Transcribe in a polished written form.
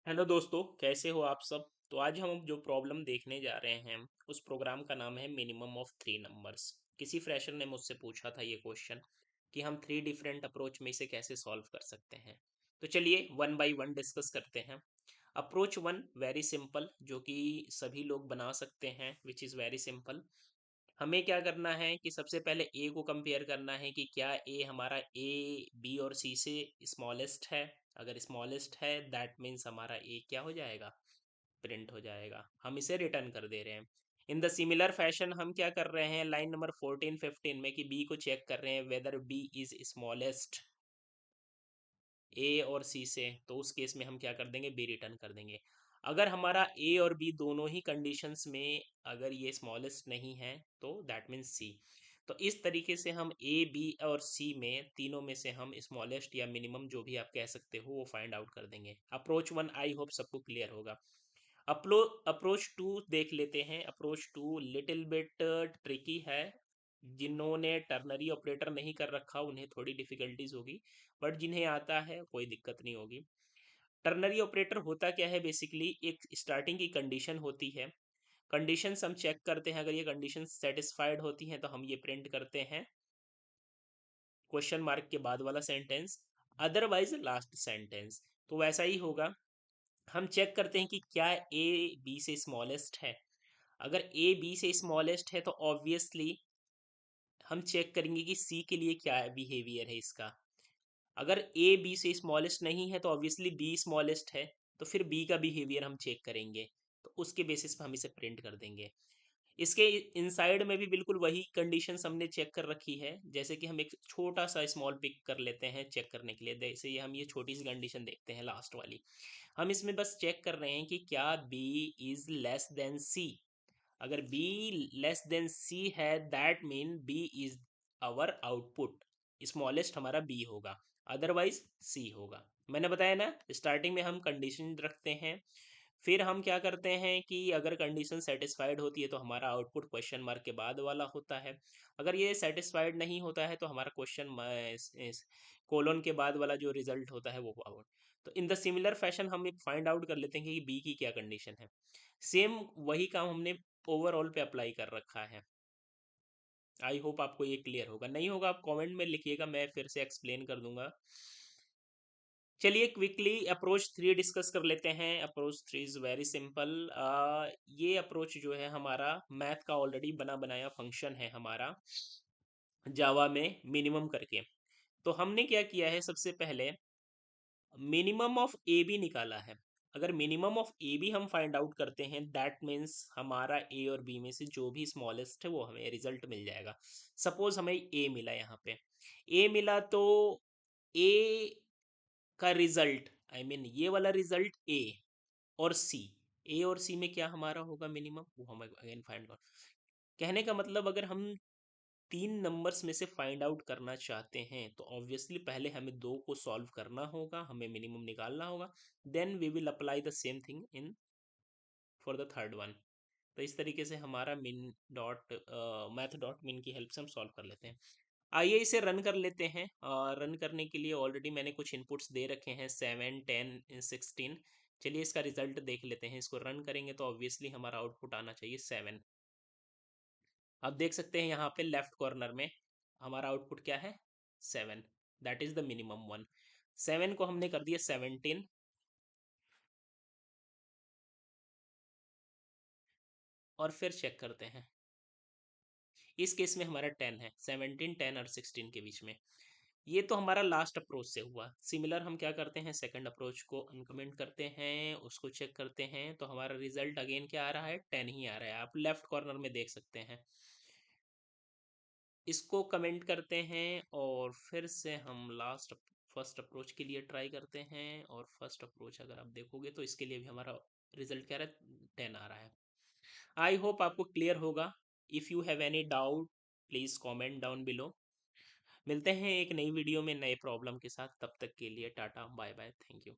Hello दोस्तों, कैसे हो आप सब। तो आज हम जो प्रॉब्लम देखने जा रहे हैं उस प्रोग्राम का नाम है मिनिमम ऑफ थ्री नंबर्स। किसी फ्रेशर ने मुझसे पूछा था ये क्वेश्चन कि हम थ्री डिफरेंट अप्रोच में इसे कैसे सॉल्व कर सकते हैं। तो चलिए वन बाय वन डिस्कस करते हैं। अप्रोच वन वेरी सिंपल, जो कि सभी लोग बना सकते हैं, विच इज़ वेरी सिंपल। हमें क्या करना है कि सबसे पहले ए को कंपेयर करना है कि क्या ए हमारा ए बी और सी से स्मॉलेस्ट है। अगर स्मॉलेस्ट है दैट मीन्स हमारा ए क्या हो जाएगा, प्रिंट हो जाएगा। हम इसे रिटर्न कर दे रहे हैं। इन द सिमिलर फैशन हम क्या कर रहे हैं लाइन नंबर 14 15 में कि बी को चेक कर रहे हैं वेदर बी इज स्मॉलेस्ट ए और सी से। तो उस केस में हम क्या कर देंगे, बी रिटर्न कर देंगे। अगर हमारा ए और बी दोनों ही कंडीशंस में अगर ये स्मॉलेस्ट नहीं है तो दैट मीन्स सी। तो इस तरीके से हम ए बी और सी में तीनों में से हम स्मॉलेस्ट या मिनिमम जो भी आप कह सकते हो वो फाइंड आउट कर देंगे। अप्रोच वन आई होप सबको क्लियर होगा। अप्रोच टू देख लेते हैं। Approach two little bit tricky है। जिन्होंने टर्नरी ऑपरेटर नहीं कर रखा उन्हें थोड़ी डिफिकल्टीज होगी, बट जिन्हें आता है कोई दिक्कत नहीं होगी। टर्नरी ऑपरेटर होता क्या है, बेसिकली एक स्टार्टिंग की कंडीशन होती है। कंडीशंस हम चेक करते हैं, अगर ये कंडीशन सेटिस्फाइड होती हैं तो हम ये प्रिंट करते हैं क्वेश्चन मार्क के बाद वाला सेंटेंस, अदरवाइज लास्ट सेंटेंस। तो वैसा ही होगा। हम चेक करते हैं कि क्या ए बी से स्मॉलेस्ट है। अगर ए बी से स्मॉलेस्ट है तो ऑब्वियसली हम चेक करेंगे कि सी के लिए क्या बिहेवियर है इसका। अगर ए बी से स्मॉलेस्ट नहीं है तो ऑब्वियसली बी स्मॉलेस्ट है। तो फिर बी का बिहेवियर हम चेक करेंगे। तो उसके बेसिस पे हम इसे प्रिंट कर देंगे। इसके इनसाइड में भी बिल्कुल वही कंडीशंस हमने चेक कर रखी है। जैसे कि हम एक छोटा सा स्मॉल पिक कर लेते हैं चेक करने के लिए। जैसे ये हम ये छोटी सी कंडीशन देखते हैं लास्ट वाली। हम इसमें बस चेक कर रहे हैं कि क्या B is less than C. अगर b लेस देन c है that mean b is our output. Smallest हमारा b होगा, अदरवाइज c होगा। मैंने बताया ना, स्टार्टिंग में हम कंडीशन रखते हैं, फिर हम क्या करते हैं कि अगर कंडीशन सेटिस्फाइड होती है तो हमारा आउटपुट क्वेश्चन मार्क के बाद वाला होता है। अगर ये सेटिस्फाइड नहीं होता है तो हमारा क्वेश्चन कोलोन के बाद वाला जो रिजल्ट होता है वो आउट। तो इन द सिमिलर फैशन हम फाइंड आउट कर लेते हैं कि बी की क्या कंडीशन है। सेम वही काम हमने ओवरऑल पे अप्लाई कर रखा है। आई होप आपको ये क्लियर होगा। नहीं होगा आप कमेंट में लिखिएगा, मैं फिर से एक्सप्लेन कर दूंगा। चलिए क्विकली अप्रोच थ्री डिस्कस कर लेते हैं। Approach three is very simple. ये अप्रोच जो है हमारा मैथ का ऑलरेडी बना बनाया फंक्शन है हमारा जावा में मिनिमम करके। तो हमने क्या किया है, सबसे पहले मिनिमम ऑफ ए बी निकाला है। अगर मिनिमम ऑफ ए बी हम फाइंड आउट करते हैं दैट मीन्स हमारा ए और बी में से जो भी स्मॉलेस्ट है वो हमें रिजल्ट मिल जाएगा। सपोज हमें ए मिला, यहाँ पे ए मिला तो ए का रिजल्ट आई मीन ये वाला रिजल्ट ए और सी, ए और सी में क्या हमारा होगा मिनिमम, वो हम अगेन फाइंड कर। कहने का मतलब अगर हम तीन नंबर्स में से फाइंड आउट करना चाहते हैं तो ऑब्वियसली पहले हमें दो को सॉल्व करना होगा, हमें मिनिमम निकालना होगा। Then we will apply the same thing in for the third one. तो इस तरीके से हमारा मिन डॉट मैथ डॉट मिन की हेल्प से हम सॉल्व कर लेते हैं। आइए इसे रन कर लेते हैं। रन करने के लिए ऑलरेडी मैंने कुछ इनपुट्स दे रखे हैं 7 10 16। चलिए इसका रिजल्ट देख लेते हैं। इसको रन करेंगे तो ऑब्वियसली हमारा आउटपुट आना चाहिए 7। आप देख सकते हैं यहाँ पे लेफ्ट कॉर्नर में हमारा आउटपुट क्या है, 7। That is the minimum one. 7 को हमने कर दिया 17। और फिर चेक करते हैं। इस केस में हमारा 10 है, 17 10 और 16 के बीच में। ये तो हमारा लास्ट अप्रोच से हुआ। सिमिलर हम क्या करते हैं, सेकंड अप्रोच को अनकमेंट करते हैं, उसको चेक करते हैं तो हमारा रिजल्ट अगेन क्या आ रहा है, 10 ही आ रहा है। आप लेफ्ट कॉर्नर में देख सकते हैं। इसको कमेंट करते हैं और फिर से हम लास्ट फर्स्ट अप्रोच के लिए ट्राई करते हैं। और फर्स्ट अप्रोच अगर आप देखोगे तो इसके लिए भी हमारा रिजल्ट क्या रहा है, 10 आ रहा है। आई होप आपको क्लियर होगा। If you have any doubt please comment down below. मिलते हैं एक नई वीडियो में नए प्रॉब्लम के साथ। तब तक के लिए tata bye bye, thank you.